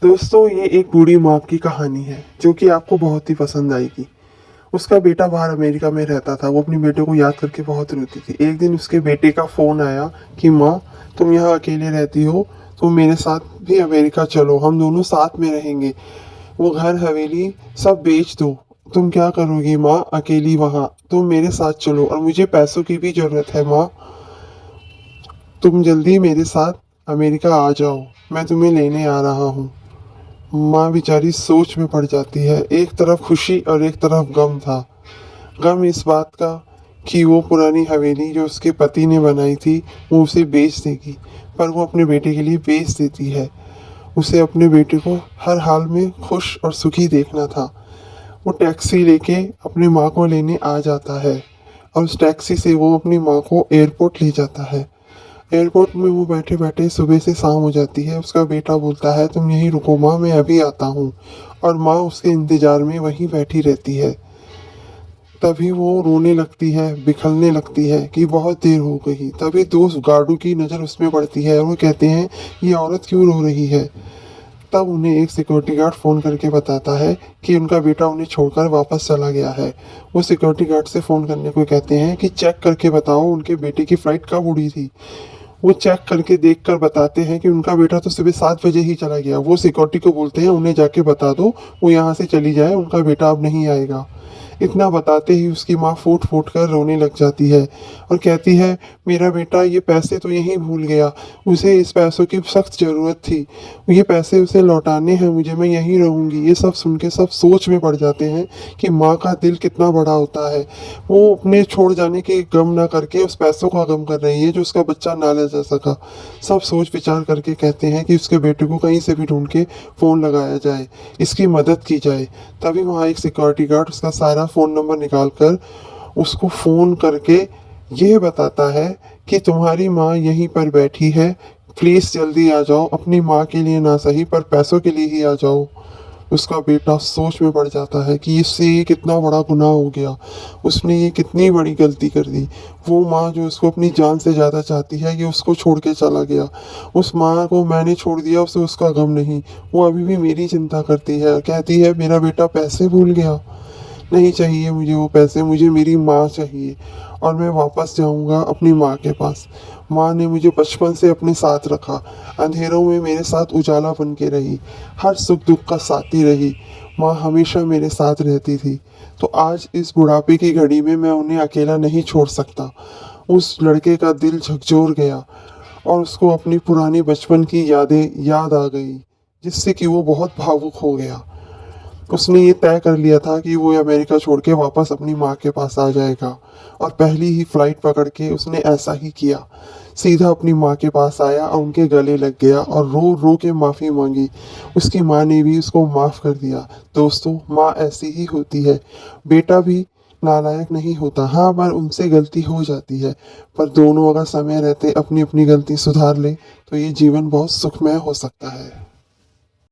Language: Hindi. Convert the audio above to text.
दोस्तों, ये एक बूढ़ी माँ की कहानी है जो कि आपको बहुत ही पसंद आएगी। उसका बेटा बाहर अमेरिका में रहता था। वो अपने बेटे को याद करके बहुत रोती थी। एक दिन उसके बेटे का फ़ोन आया कि माँ, तुम यहाँ अकेले रहती हो, तुम मेरे साथ भी अमेरिका चलो, हम दोनों साथ में रहेंगे। वो घर हवेली सब बेच दो, तुम क्या करोगी माँ अकेली वहाँ, तुम मेरे साथ चलो और मुझे पैसों की भी ज़रूरत है माँ, तुम जल्दी मेरे साथ अमेरिका आ जाओ, मैं तुम्हें लेने आ रहा हूँ। माँ बेचारी सोच में पड़ जाती है। एक तरफ खुशी और एक तरफ गम था। गम इस बात का कि वो पुरानी हवेली जो उसके पति ने बनाई थी वो उसे बेच देगी, पर वो अपने बेटे के लिए बेच देती है। उसे अपने बेटे को हर हाल में खुश और सुखी देखना था। वो टैक्सी लेके अपनी माँ को लेने आ जाता है और उस टैक्सी से वो अपनी माँ को एयरपोर्ट ले जाता है। एयरपोर्ट में वो बैठे बैठे सुबह से शाम हो जाती है। उसका बेटा बोलता है, तुम यहीं रुको माँ, मैं अभी आता हूँ। और माँ उसके इंतज़ार में वहीं बैठी रहती है। तभी वो रोने लगती है, बिखरने लगती है कि बहुत देर हो गई। तभी दो गार्डों की नज़र उसमें पड़ती है और वो कहते हैं, ये औरत क्यों रो रही है। तब उन्हें एक सिक्योरिटी गार्ड फ़ोन करके बताता है कि उनका बेटा उन्हें छोड़कर वापस चला गया है। वो सिक्योरिटी गार्ड से फ़ोन करने को कहते हैं कि चेक करके बताओ उनके बेटे की फ़्लाइट कब उड़ी थी। वो चेक करके देख कर बताते हैं कि उनका बेटा तो सुबह 7 बजे ही चला गया। वो सिक्योरिटी को बोलते हैं, उन्हें जाके बता दो वो यहाँ से चली जाए, उनका बेटा अब नहीं आएगा। इतना बताते ही उसकी माँ फूट फूट कर रोने लग जाती है और कहती है, मेरा बेटा ये पैसे तो यहीं भूल गया, उसे इस पैसों की सख्त ज़रूरत थी, ये पैसे उसे लौटाने हैं मुझे, मैं यहीं रहूँगी। ये सब सुन के सब सोच में पड़ जाते हैं कि माँ का दिल कितना बड़ा होता है। वो अपने छोड़ जाने के गम ना करके उस पैसों का गम कर रही है जो उसका बच्चा ना ले जा सका। सब सोच विचार करके कहते हैं कि उसके बेटे को कहीं से भी ढूंढ के फ़ोन लगाया जाए, इसकी मदद की जाए। तभी वहाँ एक सिक्योरिटी गार्ड उसका सारा फ़ोन नंबर निकाल कर उसको फ़ोन करके ये बताता है कि तुम्हारी माँ यहीं पर बैठी है, प्लीज़ जल्दी आ जाओ, अपनी माँ के लिए ना सही पर पैसों के लिए ही आ जाओ। उसका बेटा सोच में पड़ जाता है कि इससे ये कितना बड़ा गुनाह हो गया, उसने ये कितनी बड़ी गलती कर दी। वो माँ जो उसको अपनी जान से ज़्यादा चाहती है ये उसको छोड़ के चला गया। उस माँ को मैंने छोड़ दिया, उसे उसका गम नहीं, वो अभी भी मेरी चिंता करती है। कहती है, मेरा बेटा पैसे भूल गया, नहीं चाहिए मुझे वो पैसे, मुझे मेरी माँ चाहिए और मैं वापस जाऊँगा अपनी माँ के पास। माँ ने मुझे बचपन से अपने साथ रखा, अंधेरों में मेरे साथ उजाला बन के रही, हर सुख दुख का साथी रही। माँ हमेशा मेरे साथ रहती थी। तो आज इस बुढ़ापे की घड़ी में मैं उन्हें अकेला नहीं छोड़ सकता। उस लड़के का दिल झकझोर गया और उसको अपनी पुरानी बचपन की यादें याद आ गई, जिससे कि वो बहुत भावुक हो गया। उसने ये तय कर लिया था कि वो अमेरिका छोड़ के वापस अपनी माँ के पास आ जाएगा और पहली ही फ्लाइट पकड़ के उसने ऐसा ही किया। सीधा अपनी माँ के पास आया और उनके गले लग गया और रो रो के माफ़ी मांगी। उसकी माँ ने भी उसको माफ़ कर दिया। दोस्तों, माँ ऐसी ही होती है। बेटा भी नालायक नहीं होता, हाँ, पर उनसे गलती हो जाती है, पर दोनों अगर समय रहते अपनी अपनी गलती सुधार ले तो ये जीवन बहुत सुखमय हो सकता है।